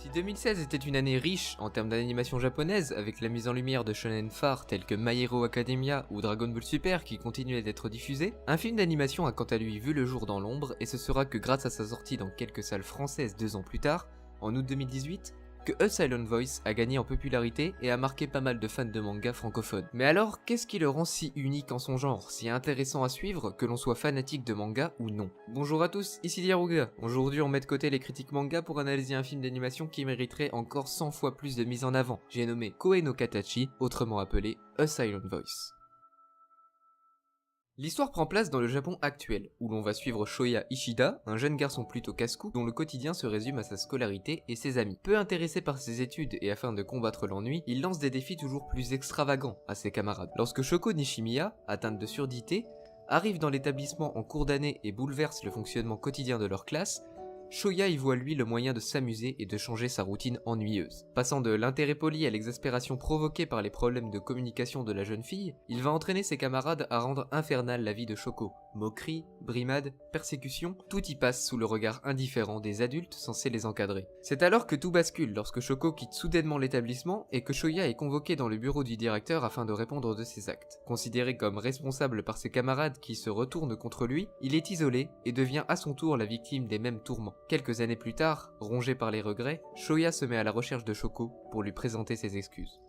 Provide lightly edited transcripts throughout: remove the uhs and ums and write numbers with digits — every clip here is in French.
Si 2016 était une année riche en termes d'animation japonaise, avec la mise en lumière de shonen phares tels que My Hero Academia ou Dragon Ball Super qui continuaient d'être diffusés, un film d'animation a quant à lui vu le jour dans l'ombre et ce sera que grâce à sa sortie dans quelques salles françaises 2 ans plus tard, en août 2018, que A Silent Voice a gagné en popularité et a marqué pas mal de fans de manga francophones. Mais alors, qu'est-ce qui le rend si unique en son genre, si intéressant à suivre, que l'on soit fanatique de manga ou non? Bonjour à tous, ici Diaruga. Aujourd'hui on met de côté les critiques manga pour analyser un film d'animation qui mériterait encore 100 fois plus de mise en avant. J'ai nommé Koe no Katachi, autrement appelé A Silent Voice. L'histoire prend place dans le Japon actuel, où l'on va suivre Shoya Ishida, un jeune garçon plutôt casse-cou dont le quotidien se résume à sa scolarité et ses amis. Peu intéressé par ses études et afin de combattre l'ennui, il lance des défis toujours plus extravagants à ses camarades. Lorsque Shoko Nishimiya, atteinte de surdité, arrive dans l'établissement en cours d'année et bouleverse le fonctionnement quotidien de leur classe, Shoya y voit lui le moyen de s'amuser et de changer sa routine ennuyeuse. Passant de l'intérêt poli à l'exaspération provoquée par les problèmes de communication de la jeune fille, il va entraîner ses camarades à rendre infernale la vie de Shoko. Moqueries, brimades, persécutions, tout y passe sous le regard indifférent des adultes censés les encadrer. C'est alors que tout bascule lorsque Shoko quitte soudainement l'établissement et que Shoya est convoqué dans le bureau du directeur afin de répondre de ses actes. Considéré comme responsable par ses camarades qui se retournent contre lui, il est isolé et devient à son tour la victime des mêmes tourments. Quelques années plus tard, rongé par les regrets, Shoya se met à la recherche de Shoko pour lui présenter ses excuses.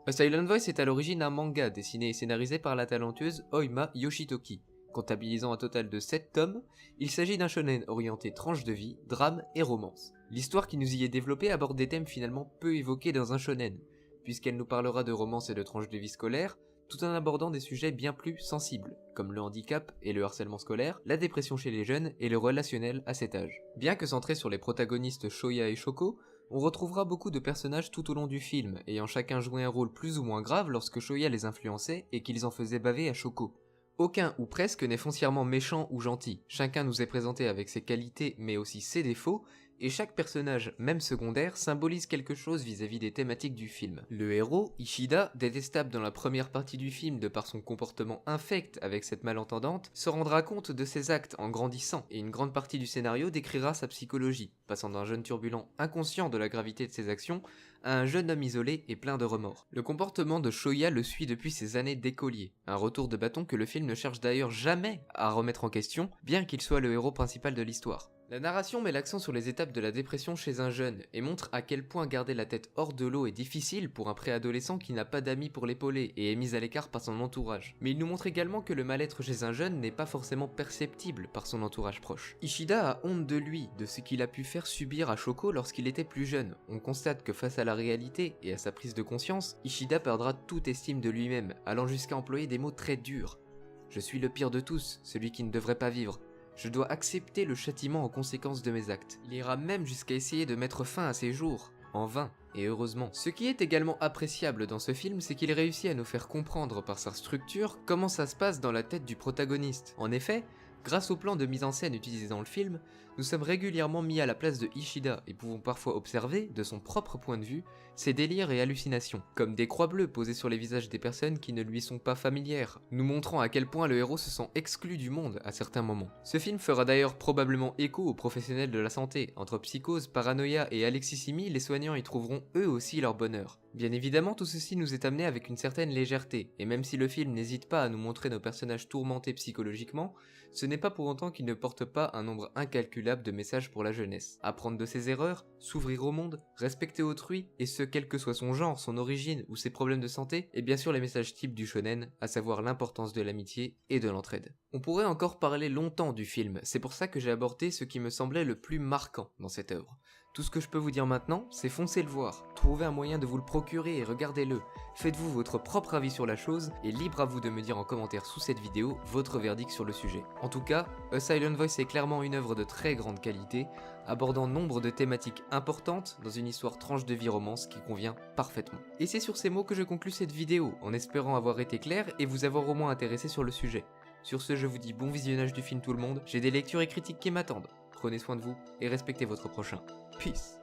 A Silent Voice est à l'origine un manga dessiné et scénarisé par la talentueuse Oima Yoshitoki. Comptabilisant un total de 7 tomes, il s'agit d'un shonen orienté tranche de vie, drame et romance. L'histoire qui nous y est développée aborde des thèmes finalement peu évoqués dans un shonen, puisqu'elle nous parlera de romance et de tranche de vie scolaire, tout en abordant des sujets bien plus sensibles, comme le handicap et le harcèlement scolaire, la dépression chez les jeunes et le relationnel à cet âge. Bien que centré sur les protagonistes Shoya et Shoko, on retrouvera beaucoup de personnages tout au long du film, ayant chacun joué un rôle plus ou moins grave lorsque Shoya les influençait et qu'ils en faisaient baver à Shoko. Aucun ou presque n'est foncièrement méchant ou gentil, chacun nous est présenté avec ses qualités mais aussi ses défauts, et chaque personnage, même secondaire, symbolise quelque chose vis-à-vis des thématiques du film. Le héros, Ishida, détestable dans la première partie du film de par son comportement infect avec cette malentendante, se rendra compte de ses actes en grandissant, et une grande partie du scénario décrira sa psychologie, passant d'un jeune turbulent inconscient de la gravité de ses actions à un jeune homme isolé et plein de remords. Le comportement de Shoya le suit depuis ses années d'écolier, un retour de bâton que le film ne cherche d'ailleurs jamais à remettre en question, bien qu'il soit le héros principal de l'histoire. La narration met l'accent sur les étapes de la dépression chez un jeune et montre à quel point garder la tête hors de l'eau est difficile pour un préadolescent qui n'a pas d'amis pour l'épauler et est mis à l'écart par son entourage. Mais il nous montre également que le mal-être chez un jeune n'est pas forcément perceptible par son entourage proche. Ishida a honte de lui, de ce qu'il a pu faire subir à Shoko lorsqu'il était plus jeune. On constate que face à la réalité et à sa prise de conscience, Ishida perdra toute estime de lui-même, allant jusqu'à employer des mots très durs. « Je suis le pire de tous, celui qui ne devrait pas vivre. Je dois accepter le châtiment en conséquence de mes actes. » Il ira même jusqu'à essayer de mettre fin à ses jours, en vain, et heureusement. Ce qui est également appréciable dans ce film, c'est qu'il réussit à nous faire comprendre par sa structure comment ça se passe dans la tête du protagoniste. En effet, grâce au plan de mise en scène utilisé dans le film, nous sommes régulièrement mis à la place de Ishida et pouvons parfois observer, de son propre point de vue, ses délires et hallucinations, comme des croix bleues posées sur les visages des personnes qui ne lui sont pas familières, nous montrant à quel point le héros se sent exclu du monde à certains moments. Ce film fera d'ailleurs probablement écho aux professionnels de la santé. Entre psychose, paranoïa et alexithymie, les soignants y trouveront eux aussi leur bonheur. Bien évidemment, tout ceci nous est amené avec une certaine légèreté, et même si le film n'hésite pas à nous montrer nos personnages tourmentés psychologiquement, ce n'est pas pour autant qu'il ne porte pas un nombre incalculable de messages pour la jeunesse. Apprendre de ses erreurs, s'ouvrir au monde, respecter autrui, et ce quel que soit son genre, son origine ou ses problèmes de santé, et bien sûr les messages types du shonen, à savoir l'importance de l'amitié et de l'entraide. On pourrait encore parler longtemps du film, c'est pour ça que j'ai abordé ce qui me semblait le plus marquant dans cette œuvre. Tout ce que je peux vous dire maintenant, c'est foncez le voir, trouvez un moyen de vous le procurer et regardez-le. Faites-vous votre propre avis sur la chose, et libre à vous de me dire en commentaire sous cette vidéo votre verdict sur le sujet. En tout cas, A Silent Voice est clairement une œuvre de très grande qualité, abordant nombre de thématiques importantes dans une histoire tranche de vie romance qui convient parfaitement. Et c'est sur ces mots que je conclue cette vidéo, en espérant avoir été clair et vous avoir au moins intéressé sur le sujet. Sur ce, je vous dis bon visionnage du film tout le monde, j'ai des lectures et critiques qui m'attendent. Prenez soin de vous et respectez votre prochain. Peace.